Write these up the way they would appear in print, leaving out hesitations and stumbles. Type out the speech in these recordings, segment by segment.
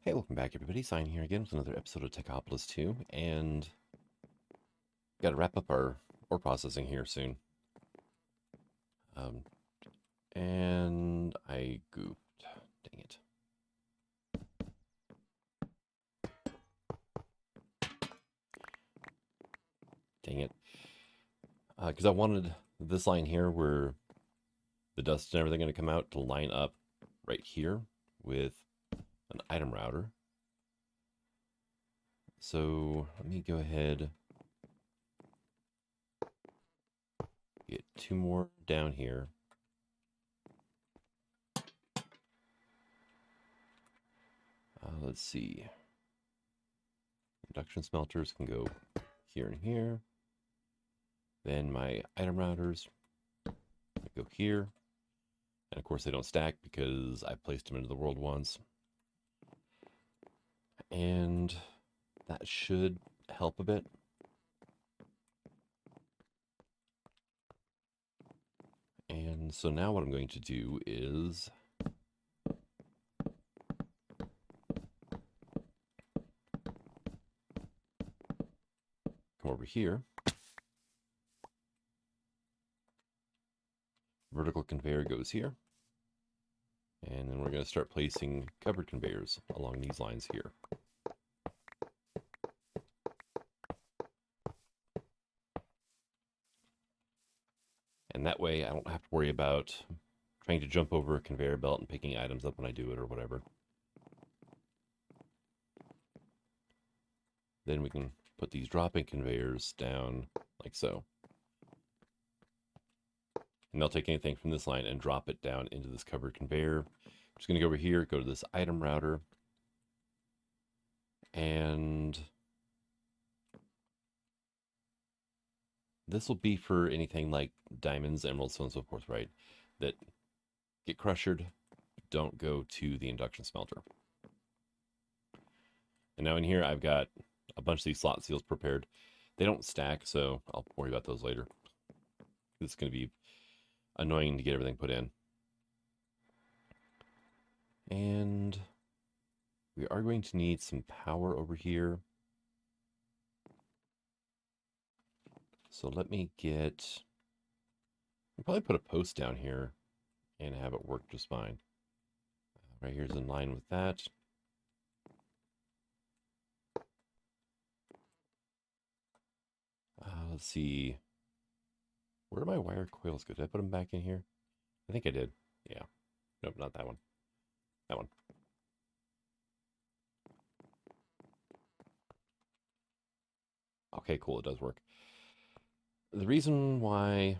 Hey, welcome back everybody. Sign here again with another episode of Techopolis 2, and got to wrap up our ore processing here soon. And I goofed. Dang it. Dang it. Because I wanted this line here where the dust and everything going to come out to line up right here with an item router. So let me go ahead, get two more down here. Let's see. Induction smelters can go here and here. Then my item routers go here. And of course they don't stack because I placed them into the world once. And that should help a bit. And so now what I'm going to do is come over here. Vertical conveyor goes here. And then we're going to start placing covered conveyors along these lines here. And that way I don't have to worry about trying to jump over a conveyor belt and picking items up when I do it or whatever. Then we can put these dropping conveyors down like so. And they'll take anything from this line and drop it down into this covered conveyor. I'm just going to go over here, go to this item router, and this will be for anything like diamonds, emeralds, so on and so forth, right? That get crushed, don't go to the induction smelter. And now in here, I've got a bunch of these slot seals prepared. They don't stack, so I'll worry about those later. It's going to be annoying to get everything put in. And we are going to need some power over here. So let me get, I'll probably put a post down here and have it work just fine. Right here's in line with that. Let's see. Where do my wire coils go? Did I put them back in here? I think I did. Yeah. Nope, not that one. That one. Okay, cool. It does work. The reason why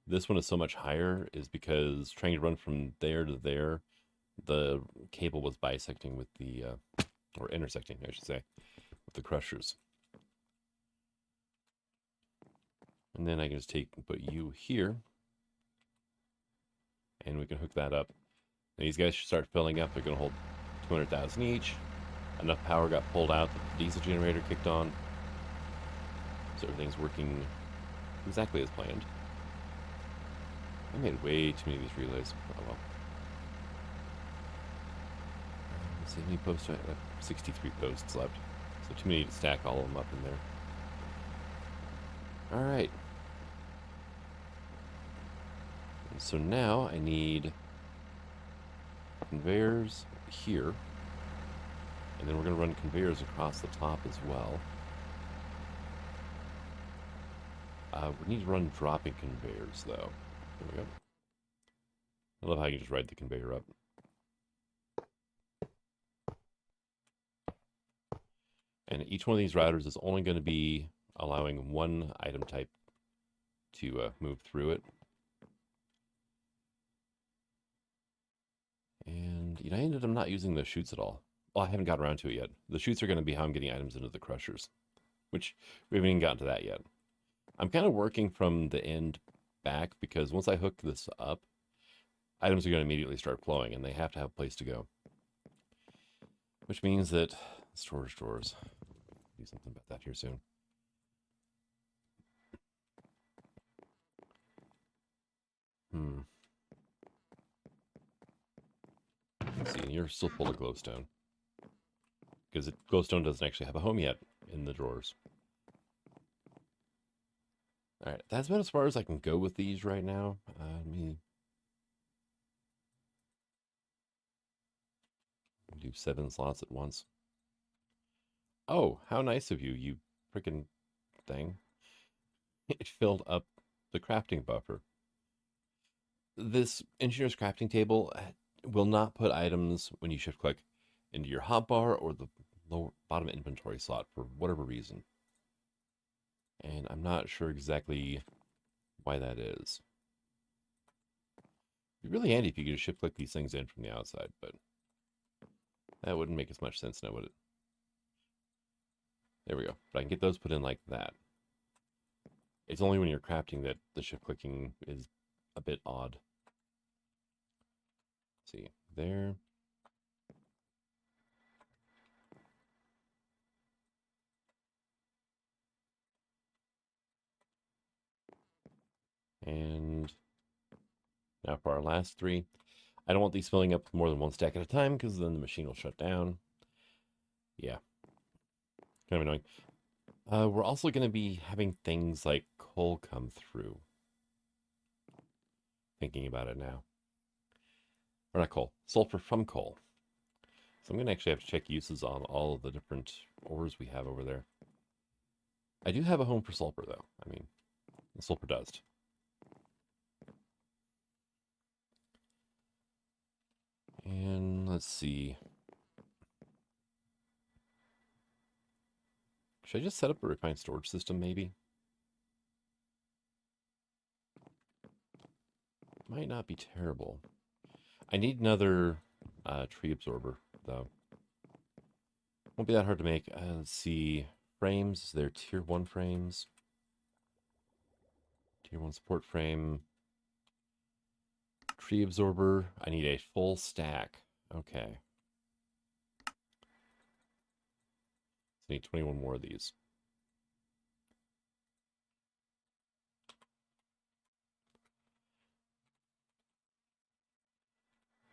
this one is so much higher is because trying to run from there to there, the cable was bisecting with the, or intersecting, I should say, with the crushers. And then I can just take and put you here, and we can hook that up. And these guys should start filling up. They're going to hold 200,000 each. Enough power got pulled out that the diesel generator kicked on. So everything's working exactly as planned. I made way too many of these relays. Oh well. Let's see how many posts I have. 63 posts left. So too many to stack all of them up in there. Alright. So now I need conveyors here. And then we're going to run conveyors across the top as well. We need to run dropping conveyors, though. There we go. I love how you can just ride the conveyor up. And each one of these routers is only going to be allowing one item type to move through it. And I ended up not using the chutes at all. Well, I haven't got around to it yet. The chutes are going to be how I'm getting items into the crushers, which we haven't even gotten to that yet. I'm kind of working from the end back because once I hook this up, items are going to immediately start flowing and they have to have a place to go. Which means that storage drawers. Do something about that here soon. Let's see, and you're still full of glowstone. because glowstone doesn't actually have a home yet in the drawers. All right, that's about as far as I can go with these right now. Let me do 7 slots at once. Oh, how nice of you, you freaking thing. It filled up the crafting buffer. This engineer's crafting table will not put items when you shift click into your hotbar or the lower bottom inventory slot for whatever reason. And I'm not sure exactly why that is. It'd be really handy if you could just shift click these things in from the outside, but that wouldn't make as much sense now, would it? There we go. But I can get those put in like that. It's only when you're crafting that the shift clicking is a bit odd. Let's see, there. And now for our last 3. I don't want these filling up more than 1 stack at a time because then the machine will shut down. Yeah. Kind of annoying. We're also going to be having things like coal come through. Thinking about it now. Or not coal, sulfur from coal. So I'm going to actually have to check uses on all of the different ores we have over there. I do have a home for sulfur, though. I mean, the sulfur dust. And let's see. Should I just set up a refined storage system, maybe? Might not be terrible. I need another tree absorber, though. Won't be that hard to make. Let's see. Frames. They're tier 1 frames. Tier 1 support frame. Tree absorber. I need a full stack. Okay. So I need 21 more of these.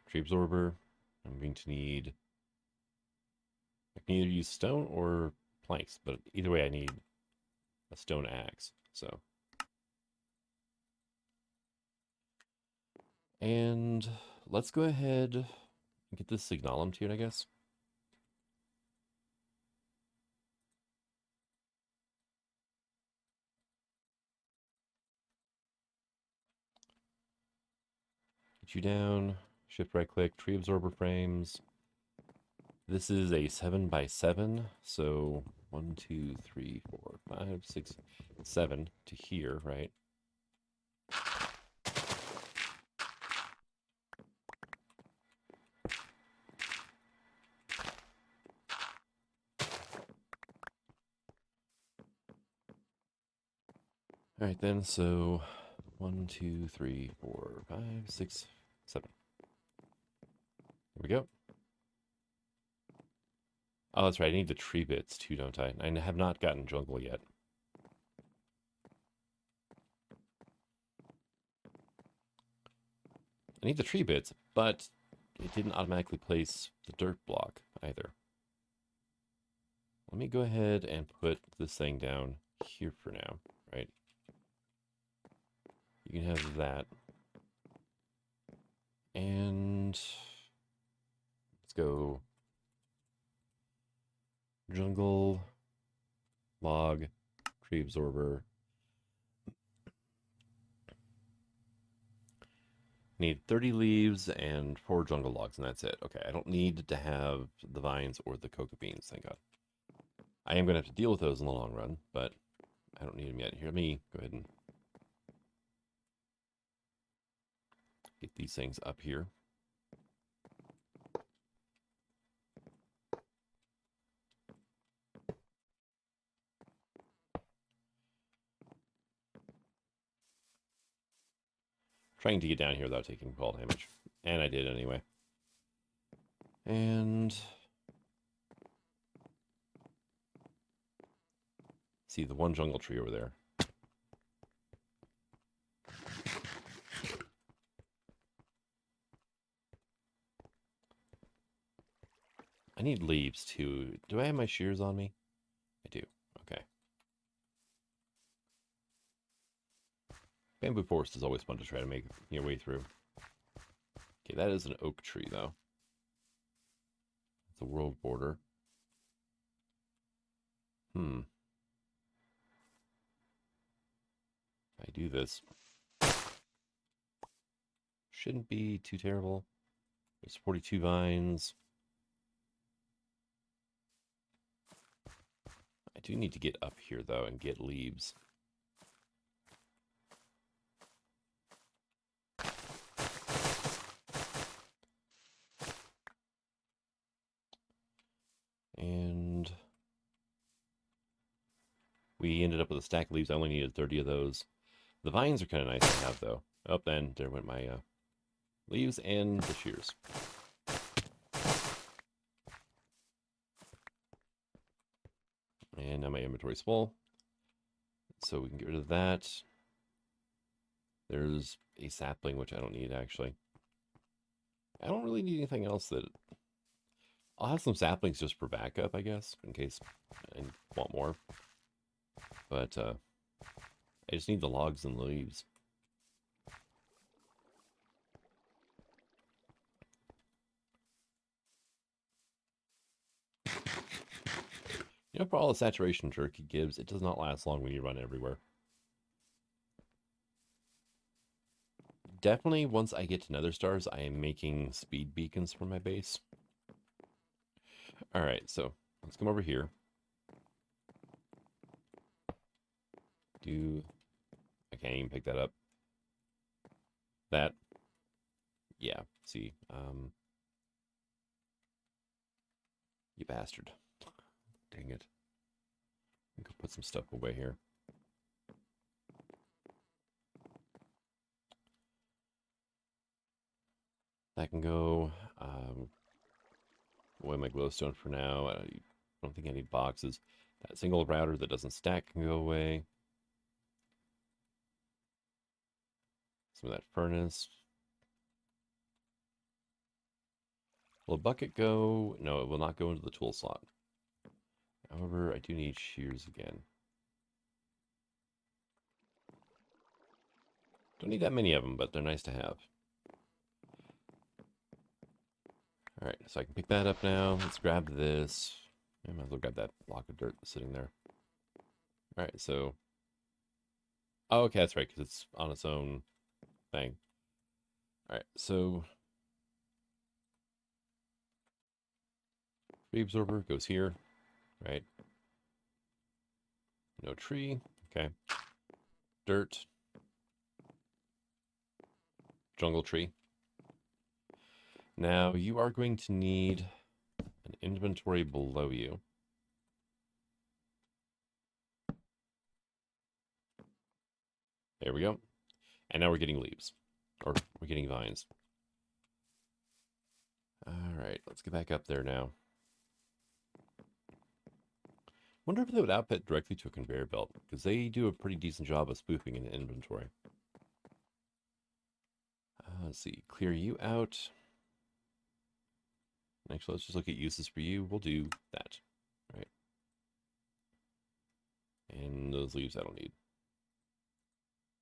Tree absorber. I'm going to need... I can either use stone or planks, but either way I need a stone axe. So... And let's go ahead and get this signalum tuned, I guess. Get you down, shift right click, tree absorber frames. This is a 7x7, so 1, 2, 3, 4, 5, 6, 7 to here, right? All right then, so 1, 2, 3, 4, 5, 6, 7. There we go. Oh, that's right. I need the tree bits too, don't I? I have not gotten jungle yet. I need the tree bits, but it didn't automatically place the dirt block either. Let me go ahead and put this thing down here for now, right? You can have that. And let's go jungle, log, tree absorber. Need 30 leaves and 4 jungle logs, and that's it. Okay, I don't need to have the vines or the cocoa beans, thank God. I am going to have to deal with those in the long run, but I don't need them yet. Here, let me go ahead and get these things up here. Trying to get down here without taking fall damage. And I did anyway. And see the one jungle tree over there. I need leaves too. Do I have my shears on me? I do. Okay. Bamboo forest is always fun to try to make your way through. Okay, that is an oak tree, though. It's a world border. If I do this, shouldn't be too terrible. There's 42 vines. I do need to get up here, though, and get leaves. And we ended up with a stack of leaves. I only needed 30 of those. The vines are kind of nice to have, though. Oh, then there went my leaves and the shears. And now my inventory's full. So we can get rid of that. There's a sapling, which I don't need, actually. I don't really need anything else that... I'll have some saplings just for backup, I guess, in case I want more. But I just need the logs and leaves. You know, for all the saturation jerk it gives, it does not last long when you run everywhere. Definitely, once I get to nether stars, I am making speed beacons for my base. Alright, so let's come over here. I can't even pick that up. That. Yeah, see. You bastard. Dang it. We could put some stuff away here. That can go. Away my glowstone for now. I don't think I need boxes. That single router that doesn't stack can go away. Some of that furnace. Will a bucket go? No, it will not go into the tool slot. However, I do need shears again. Don't need that many of them, but they're nice to have. Alright, so I can pick that up now. Let's grab this. I might as well grab that block of dirt that's sitting there. Alright, so... Oh, okay, that's right, because it's on its own thing. Alright, so... Tree absorber goes here, right? No tree, okay. Dirt. Jungle tree. Now, you are going to need an inventory below you. There we go. And now we're getting leaves. Or we're getting vines. Alright, let's get back up there now. Wonder if they would output directly to a conveyor belt, because they do a pretty decent job of spoofing an inventory. Let's see, clear you out. Actually, let's just look at uses for you. We'll do that, right? And those leaves I don't need.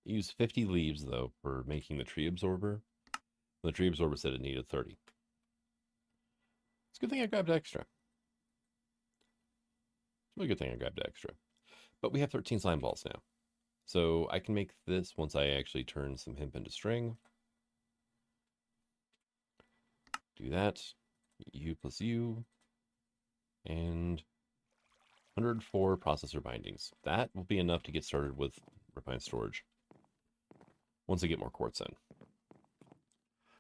Use 50 leaves, though, for making the tree absorber. The tree absorber said it needed 30. It's a good thing I grabbed extra. It's a really good thing I grabbed extra. But we have 13 slime balls now. So I can make this once I actually turn some hemp into string. Do that. U plus U. And 104 processor bindings. That will be enough to get started with refined storage. Once I get more quartz in.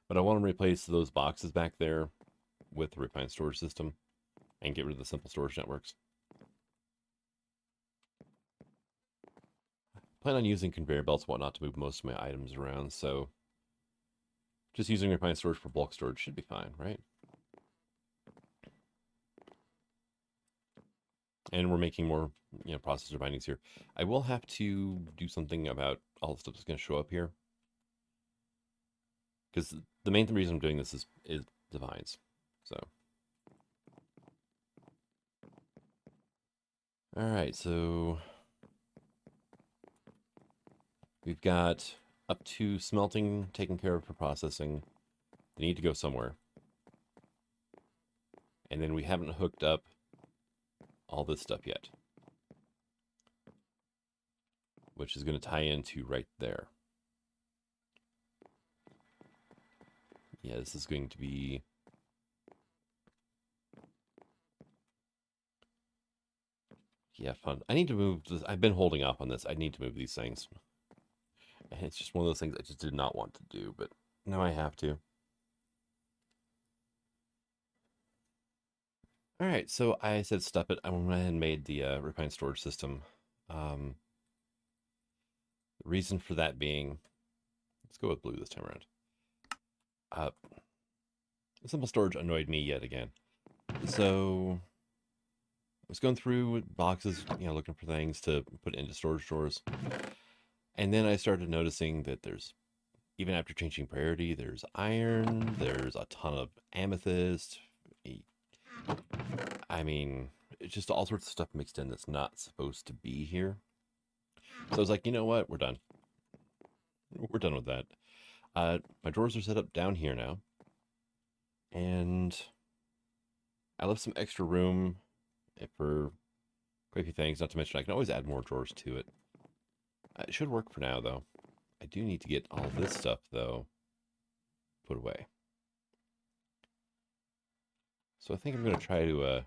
But I want to replace those boxes back there with the refined storage system and get rid of the simple storage networks. Plan on using conveyor belts and whatnot to move most of my items around, so just using refined storage for bulk storage should be fine, right? And we're making more, processor bindings here. I will have to do something about all the stuff that's going to show up here. Because the main reason I'm doing this is the vines. So All right, so we've got up to smelting taken care of for processing. They need to go somewhere. And then we haven't hooked up all this stuff yet, which is going to tie into right there. Yeah, this is going to be... yeah, fun. I need to move this. I've been holding off on this. I need to move these things. And it's just one of those things I just did not want to do, but now I have to. All right, so I said stop it. I went ahead and made the refined storage system. The reason for that being, let's go with blue this time around. Simple storage annoyed me yet again. So I was going through boxes, looking for things to put into storage drawers. And then I started noticing that there's, even after changing priority, there's iron, there's a ton of amethyst. I mean, it's just all sorts of stuff mixed in that's not supposed to be here. So I was like, you know what? We're done. We're done with that. My drawers are set up down here now. And I left some extra room for quite a few things, not to mention I can always add more drawers to it. It should work for now, though. I do need to get all this stuff, though, put away. So I think I'm going to try to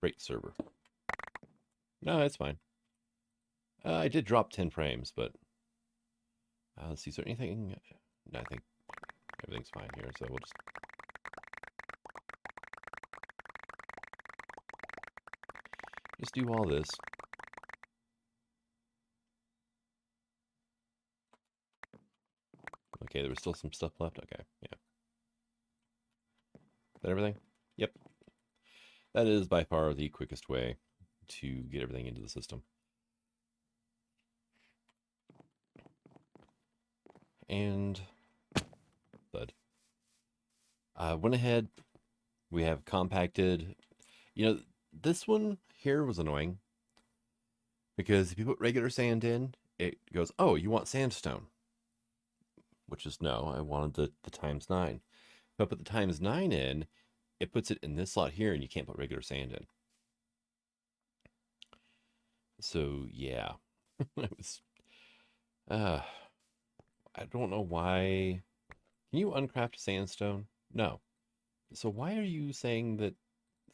break the server. No, it's fine. I did drop 10 frames, but let's see, is there anything? No, I think everything's fine here, so we'll just do all this. Okay, there was still some stuff left. Okay, yeah. Is that everything? Yep. That is by far the quickest way to get everything into the system. And thud. Went ahead. We have compacted. This one here was annoying because if you put regular sand in, it goes, oh, you want sandstone. Which is no, I wanted the times 9. If I put the times 9 in, it puts it in this slot here and you can't put regular sand in. So yeah, it was, I don't know why. Can you uncraft sandstone? No. So why are you saying that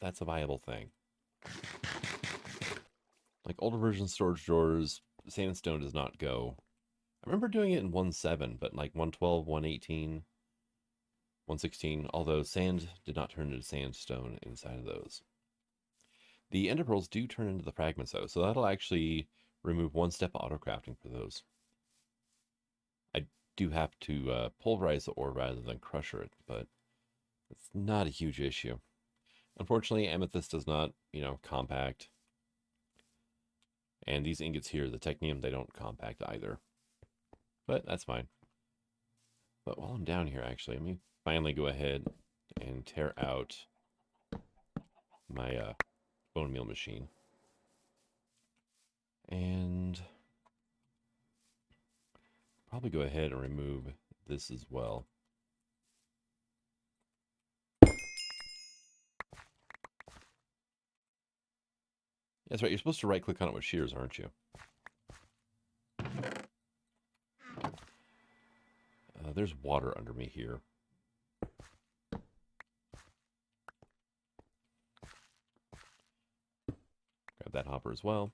that's a viable thing? Like older version storage drawers, sandstone does not go. I remember doing it in 1.7, but like 1.12, 1.18, 1.16, although sand did not turn into sandstone inside of those. The ender pearls do turn into the fragments though, so that'll actually remove one step of auto-crafting for those. I do have to pulverize the ore rather than crusher it, but it's not a huge issue. Unfortunately, amethyst does not, compact. And these ingots here, the technium, they don't compact either. But that's fine. But while I'm down here, actually, let me finally go ahead and tear out my bone meal machine. And probably go ahead and remove this as well. That's right, you're supposed to right-click on it with shears, aren't you? There's water under me here. Grab that hopper as well.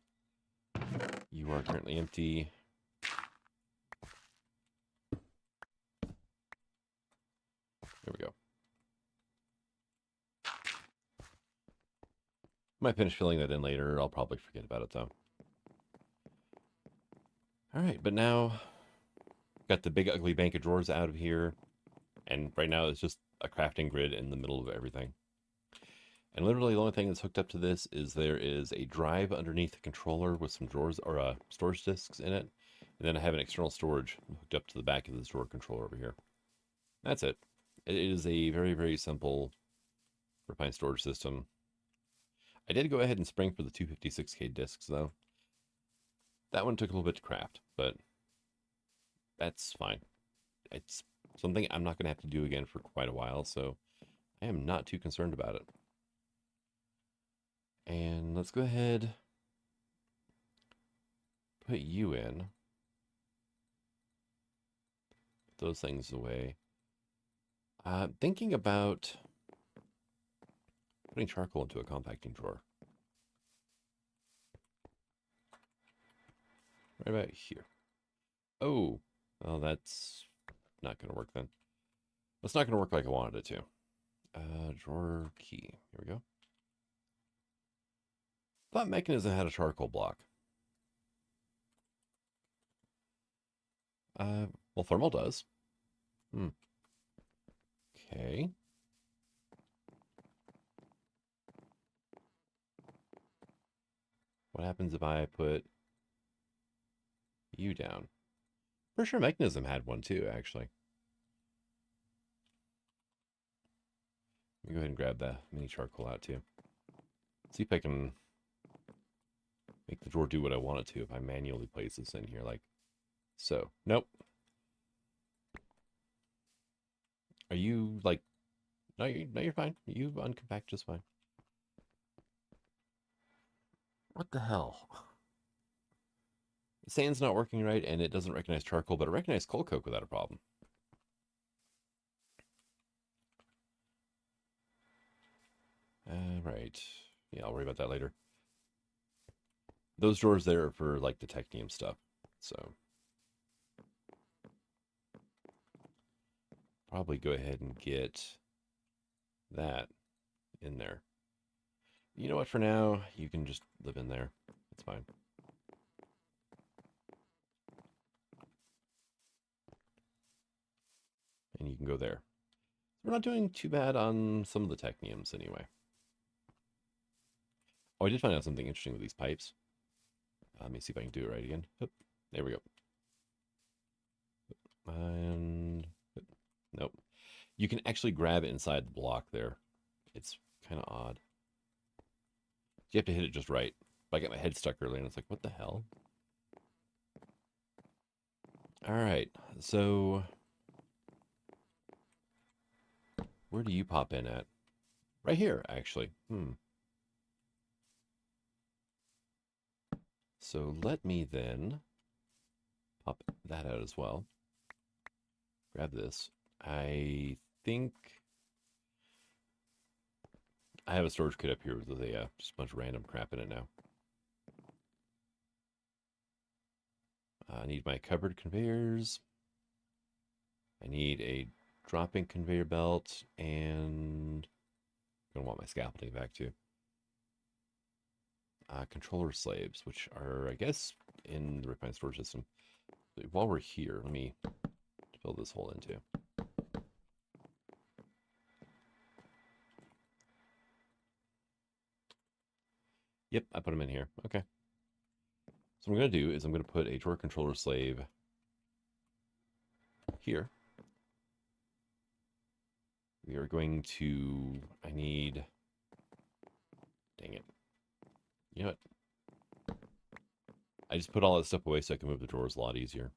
You are currently empty. There we go. Might finish filling that in later. I'll probably forget about it, though. All right, but now got the big ugly bank of drawers out of here. And right now it's just a crafting grid in the middle of everything. And literally the only thing that's hooked up to this is there is a drive underneath the controller with some drawers or storage disks in it. And then I have an external storage hooked up to the back of this drawer controller over here. That's it. It is a very, very simple refined storage system. I did go ahead and spring for the 256K discs, though. That one took a little bit to craft, but that's fine. It's something I'm not going to have to do again for quite a while, so I am not too concerned about it. And let's go ahead, put you in. Put those things away. Thinking about putting charcoal into a compacting drawer. Right about here. Oh, well, that's not going to work then. That's not going to work like I wanted it to. Drawer key. Here we go. Thought Mechanism had a charcoal block. Well, thermal does. Okay. What happens if I put you down? For sure Mechanism had one too, actually. Let me go ahead and grab the mini charcoal out too. See if I can make the drawer do what I want it to if I manually place this in here like so. Nope. Are you like... No, you're fine. You uncompact just fine. What the hell? The sand's not working right, and it doesn't recognize charcoal, but it recognizes coal coke without a problem. Right. Yeah, I'll worry about that later. Those drawers there are for, like, the technium stuff, so... Probably go ahead and get that in there. You know what, for now, you can just live in there. It's fine. And you can go there. We're not doing too bad on some of the techniums anyway. Oh, I did find out something interesting with these pipes. Let me see if I can do it right again. Oop, there we go. And nope. You can actually grab it inside the block there. It's kind of odd. You have to hit it just right. I got my head stuck earlier and it's like, what the hell? All right, so where do you pop in at? Right here, actually. So let me then pop that out as well. Grab this. I think I have a storage kit up here with just a bunch of random crap in it now. I need my covered conveyors. I need a dropping conveyor belt, and I'm gonna want my scaffolding back too. Controller slaves, which are, I guess, in the refined storage system. So while we're here, let me fill this hole in too. Yep, I put them in here. Okay. So what I'm going to do is I'm going to put a drawer controller slave here. We are going to... I need... Dang it. You know what? I just put all that stuff away so I can move the drawers a lot easier.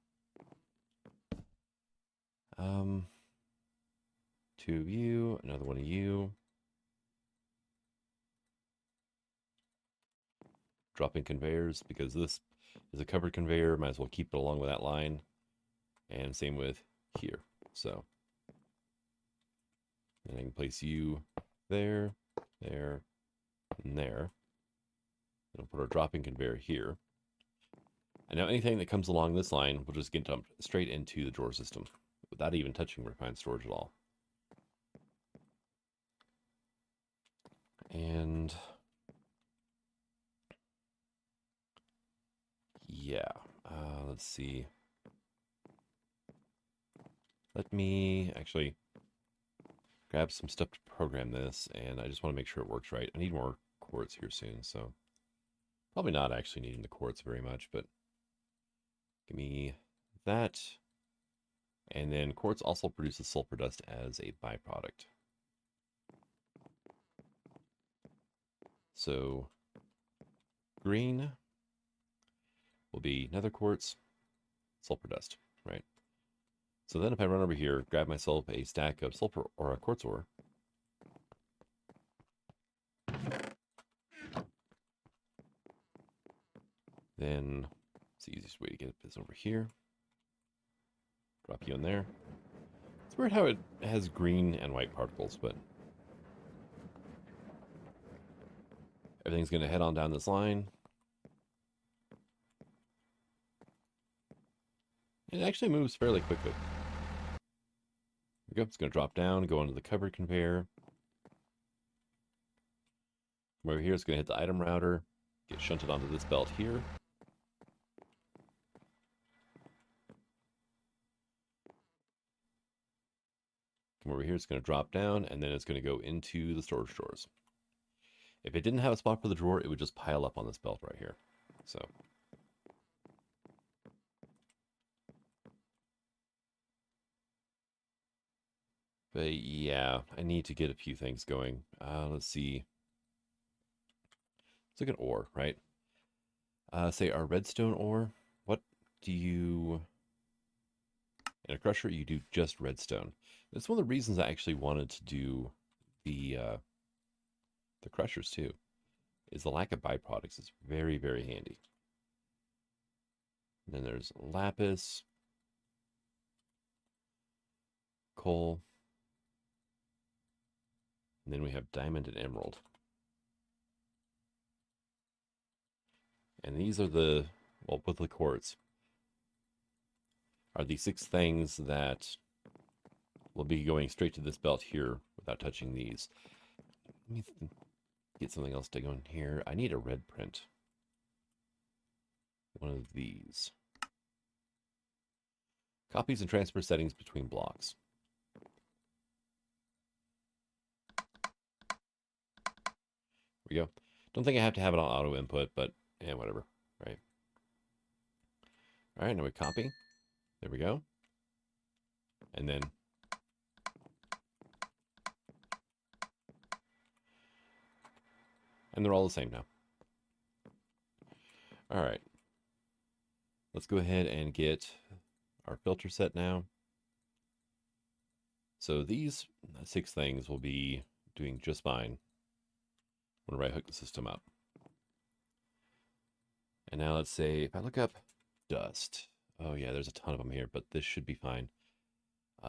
Two of you, another one of you. Dropping conveyors, because this is a covered conveyor, might as well keep it along with that line. And same with here. So, and I can place you there, there, and there. And I'll put our dropping conveyor here. And now anything that comes along this line will just get dumped straight into the drawer system without even touching refined storage at all. And yeah, let's see. Let me actually grab some stuff to program this, and I just want to make sure it works right. I need more quartz here soon, so probably not actually needing the quartz very much, but give me that. And then quartz also produces sulfur dust as a byproduct. So green will be nether quartz, sulfur dust, right? So then if I run over here, grab myself a stack of sulfur or a quartz ore, then it's the easiest way to get this over here. Drop you in there. It's weird how it has green and white particles, but everything's going to head on down this line. It actually moves fairly quickly. There we go. It's going to drop down, go onto the covered conveyor. From over here, it's going to hit the item router, get shunted onto this belt here. From over here, it's going to drop down, and then it's going to go into the storage drawers. If it didn't have a spot for the drawer, it would just pile up on this belt right here. So but yeah, I need to get a few things going. Let's see. Let's look at ore, right? Say our redstone ore. What do you... In a crusher, you do just redstone. That's one of the reasons I actually wanted to do the crushers too, is the lack of byproducts is very, very handy. And then there's lapis, coal, and then we have diamond and emerald. And these are the, well, with the quartz, are the 6 things that will be going straight to this belt here without touching these. Let me get something else to go in here. I need a red print. One of these. Copies and transfer settings between blocks. There we go. Don't think I have to have it on auto input, but yeah, whatever, right? All right, now we copy. There we go. And then they're all the same now. All right. Let's go ahead and get our filter set now. So these 6 things will be doing just fine whenever I hook the system up. And now let's say if I look up dust. Oh yeah, there's a ton of them here, but this should be fine.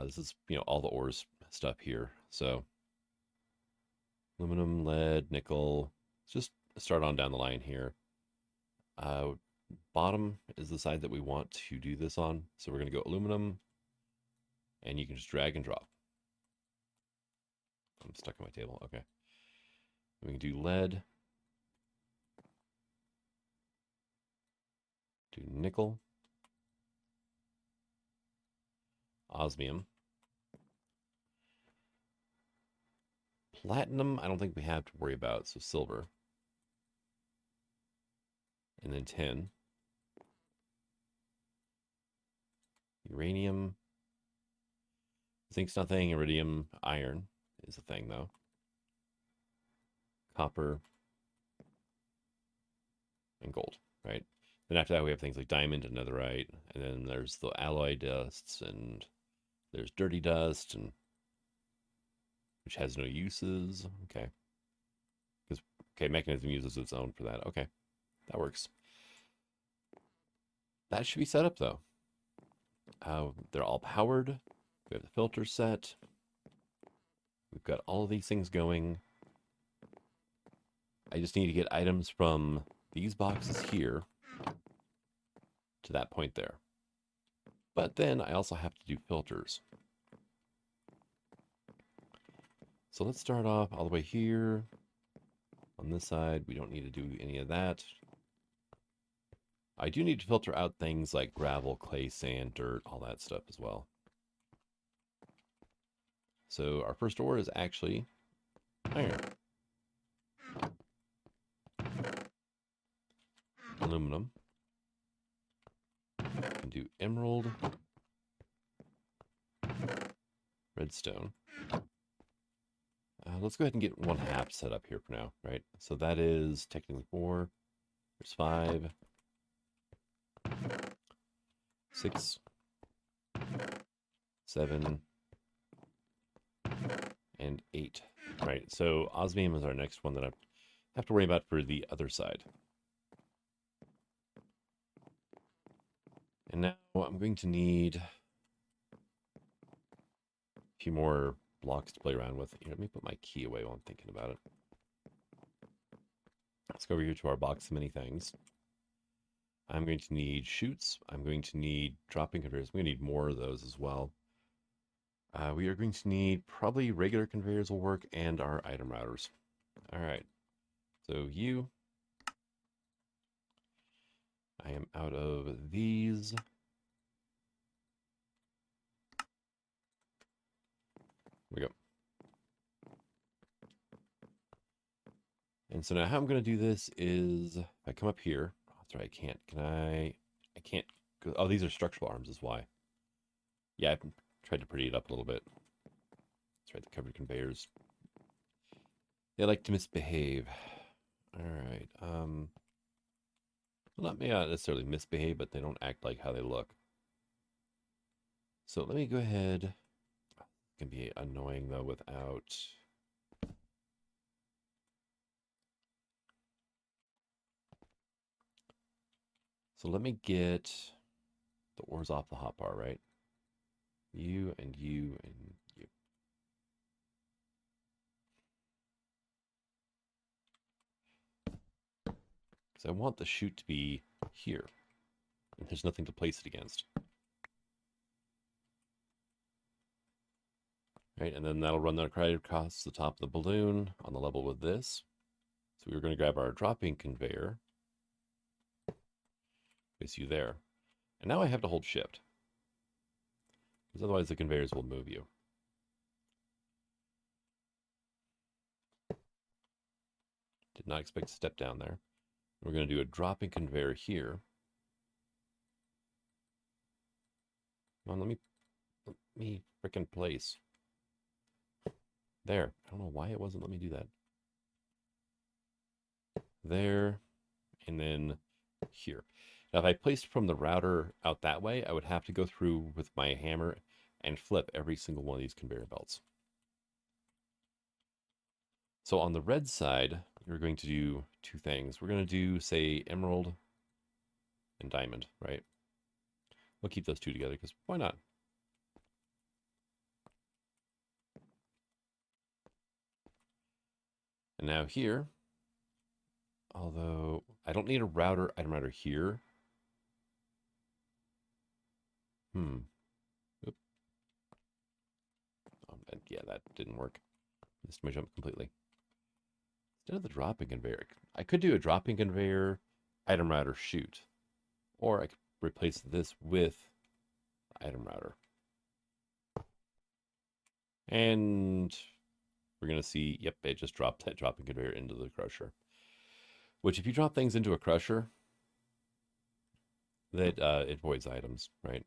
This is, you know, all the ores stuff here. So aluminum, lead, nickel. Let's just start on down the line here. Bottom is the side that we want to do this on. So we're going to go aluminum, and you can just drag and drop. I'm stuck on my table. Okay. We can do lead. Do nickel. Osmium. Platinum, I don't think we have to worry about, so silver. And then tin. Uranium. Zinc's nothing. Iridium. Iron is a thing, though. Copper. And gold, right? Then after that, we have things like diamond and netherite. And then there's the alloy dusts, and there's dirty dust, and which has no uses. Okay. Because, okay, Mekanism uses its own for that. Okay. That works. That should be set up, though. They're all powered. We have the filter set. We've got all of these things going. I just need to get items from these boxes here to that point there. But then I also have to do filters. So let's start off all the way here. On this side, we don't need to do any of that. I do need to filter out things like gravel, clay, sand, dirt, all that stuff as well. So our first ore is actually iron. Aluminum. We can do emerald. Redstone. let's go ahead and get one half set up here for now, right? So that is technically 4. There's 5, 6, 7, and 8. Right, so osmium is our next one that I have to worry about for the other side. And now I'm going to need a few more blocks to play around with. Here, let me put my key away while I'm thinking about it. Let's go over here to our box of many things. I'm going to need chutes. I'm going to need dropping conveyors. I'm going to need more of those as well. We are going to need probably regular conveyors will work and our item routers. All right. So I am out of these. Here we go. And so now how I'm going to do this is if I come up here. Oh, that's right, I can't. Can I? I can't. Oh, these are structural arms is why. Yeah, I've tried to pretty it up a little bit. That's right, the covered conveyors. They like to misbehave. All right. Well, not may not necessarily misbehave, but they don't act like how they look. So let me go ahead. It can be annoying though without. So let me get the ores off the hotbar, right? You and you and you. Because I want the chute to be here. And there's nothing to place it against. Right, and then that'll run that right across the top of the balloon on the level with this. So we're going to grab our dropping conveyor. Place you there. And now I have to hold shift. Because otherwise the conveyors will move you. Did not expect to step down there. We're going to do a dropping conveyor here. Come on, let me frickin' place. There. I don't know why it wasn't letting me do that. There. And then here. Now, if I placed from the router out that way, I would have to go through with my hammer and flip every single one of these conveyor belts. So on the red side, we're going to do two things. We're going to do, say, emerald and diamond, right? We'll keep those two together because why not? And now here, although I don't need a item router here. Oop. Yeah, that didn't work. Missed my jump completely. Instead of the dropping conveyor, I could do a dropping conveyor, item router, chute. Or I could replace this with item router. And we're going to see, yep, it just dropped that dropping conveyor into the crusher. Which, if you drop things into a crusher, that it voids items, right?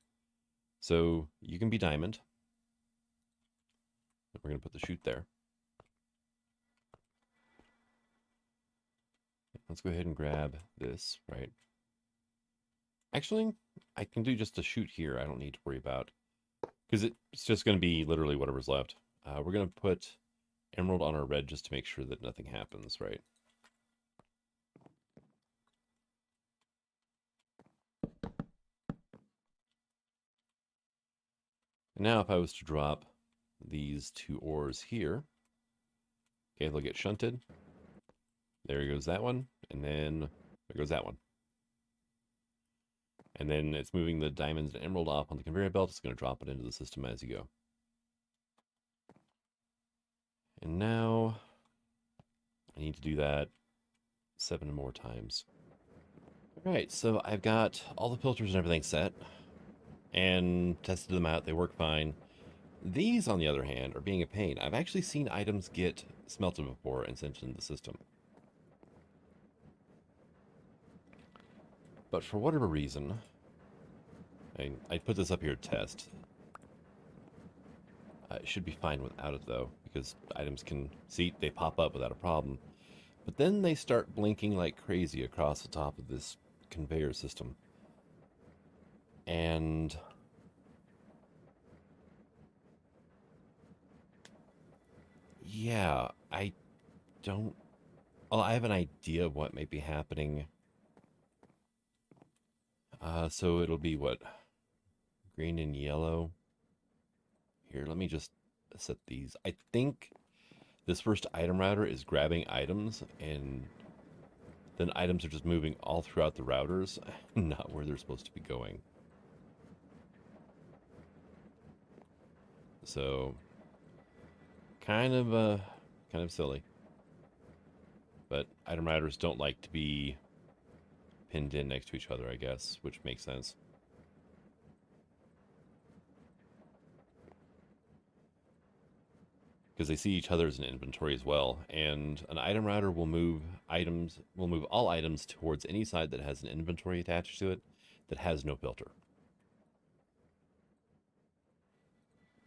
So you can be diamond. We're going to put the chute there. Let's go ahead and grab this, right? Actually, I can do just a chute here. I don't need to worry about, because it's just going to be literally whatever's left. We're going to put emerald on our red just to make sure that nothing happens, right? And now if I was to drop these two ores here, okay, they'll get shunted. There goes that one, and then there goes that one. And then it's moving the diamonds and emerald off on the conveyor belt. It's going to drop it into the system as you go. And now I need to do that 7 more times. All right, so I've got all the filters and everything set and tested them out. They work fine. These, on the other hand, are being a pain. I've actually seen items get smelted before and sent into the system. But for whatever reason, I put this up here to test. It should be fine without it, though, because items can see they pop up without a problem. But then they start blinking like crazy across the top of this conveyor system. And yeah, I don't. Well, I have an idea of what may be happening. So it'll be what? Green and yellow. Here, let me just set these. I think this first item router is grabbing items, and then items are just moving all throughout the routers, not where they're supposed to be going. So, kind of silly. But item routers don't like to be pinned in next to each other, I guess, which makes sense. Because they see each other as an inventory as well, and an item router will move all items towards any side that has an inventory attached to it that has no filter.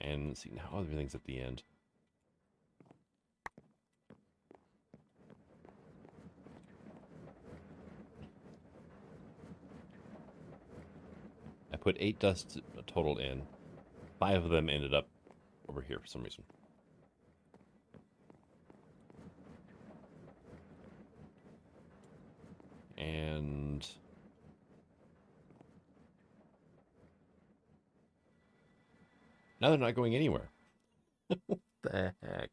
And see, now everything's at the end. I put 8 dusts total in. 5 of them ended up over here for some reason. And now they're not going anywhere. What the heck?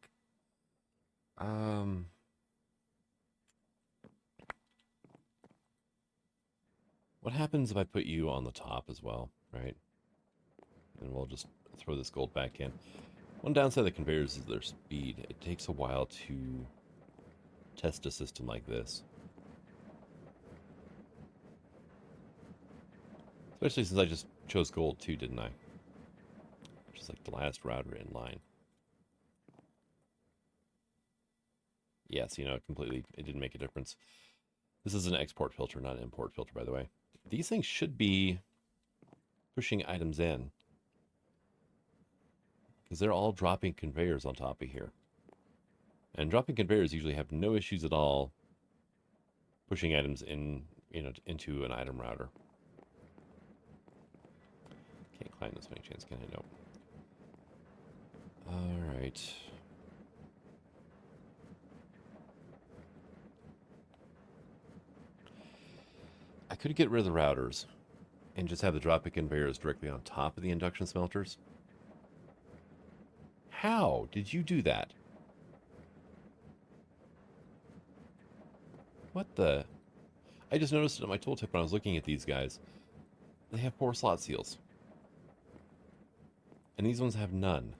What happens if I put you on the top as well, right? And we'll just throw this gold back in. One downside of the conveyors is their speed. It takes a while to test a system like this. Especially since I just chose gold too, didn't I? Which is like the last router in line. Yes, it didn't make a difference. This is an export filter, not an import filter, by the way. These things should be pushing items in, because they're all dropping conveyors on top of here. And dropping conveyors usually have no issues at all pushing items in, into an item router. Can't climb this many chains, can I? No. All right. I could get rid of the routers and just have the dropping conveyors directly on top of the induction smelters. How did you do that? What the? I just noticed it on my tooltip when I was looking at these guys. They have 4 slot seals. And these ones have none.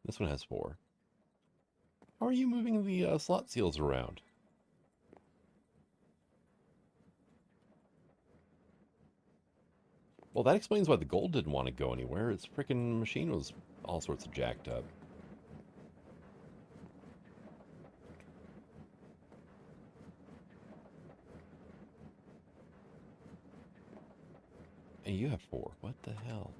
This one has 4. How are you moving the slot seals around? Well, that explains why the gold didn't want to go anywhere. Its freaking machine was all sorts of jacked up. And you have 4. What the hell?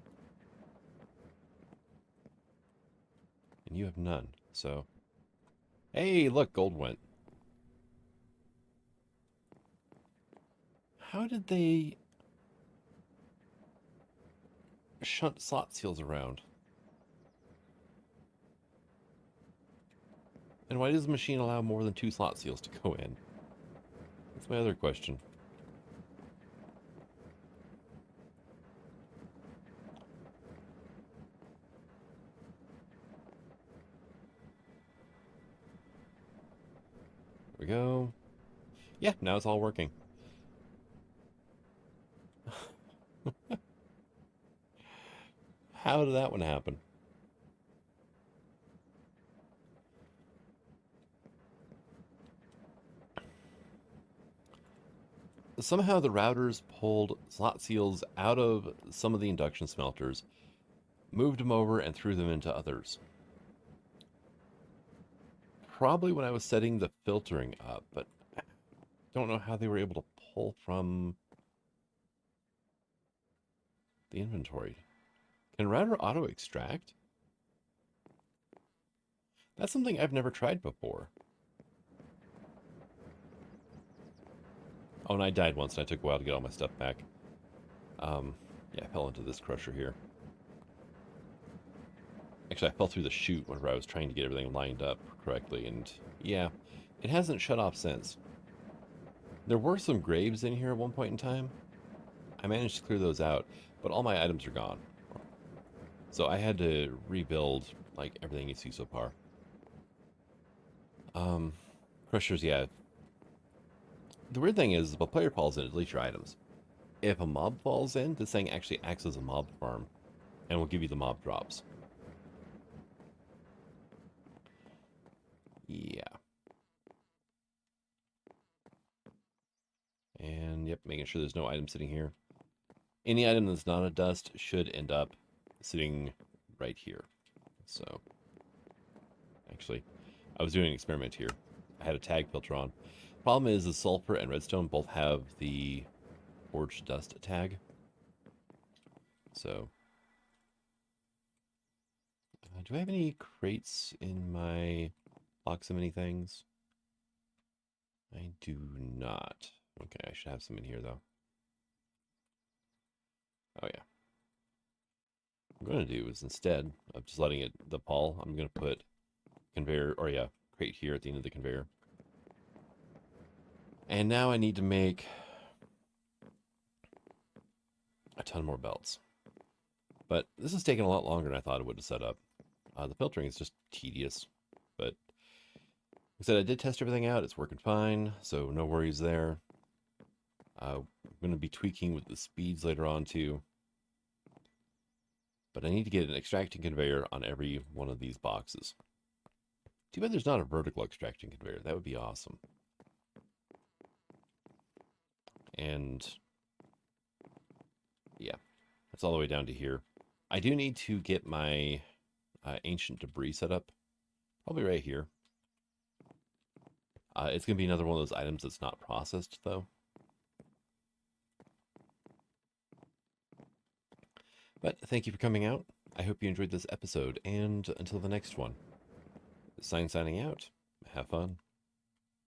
And you have none. So, hey, look, gold went. How did they shunt slot seals around? And why does the machine allow more than 2 slot seals to go in? That's my other question. There we go. Yeah, now it's all working. How did that one happen? Somehow the routers pulled slot seals out of some of the induction smelters, moved them over, and threw them into others. Probably when I was setting the filtering up, but I don't know how they were able to pull from the inventory. Can router auto extract? That's something I've never tried before. Oh, and I died once, and I took a while to get all my stuff back. Yeah, I fell into this crusher here. Actually, I fell through the chute whenever I was trying to get everything lined up correctly, and yeah, it hasn't shut off since. There were some graves in here at one point in time. I managed to clear those out, but all my items are gone. So I had to rebuild, like, everything you see so far. Crushers, yeah. The weird thing is, if a player falls in, it deletes your items. If a mob falls in, this thing actually acts as a mob farm and will give you the mob drops. Yeah. And yep, making sure there's no item sitting here. Any item that's not a dust should end up sitting right here. So, actually, I was doing an experiment here. I had a tag filter on. Problem is, the sulfur and redstone both have the forged dust tag. So, do I have any crates in my box of many things? I do not. Okay, I should have some in here, though. Oh, yeah. What I'm going to do is, instead of just letting it the fall, I'm going to put conveyor, or yeah, crate here at the end of the conveyor. And now I need to make a ton more belts. But this is taking a lot longer than I thought it would to set up. The filtering is just tedious. But like I said, I did test everything out. It's working fine, so no worries there. I'm going to be tweaking with the speeds later on too. But I need to get an extracting conveyor on every one of these boxes. Too bad there's not a vertical extracting conveyor. That would be awesome. And yeah, that's all the way down to here. I do need to get my ancient debris set up. Probably right here. It's going to be another one of those items that's not processed, though. But thank you for coming out. I hope you enjoyed this episode, and until the next one, signing out. Have fun.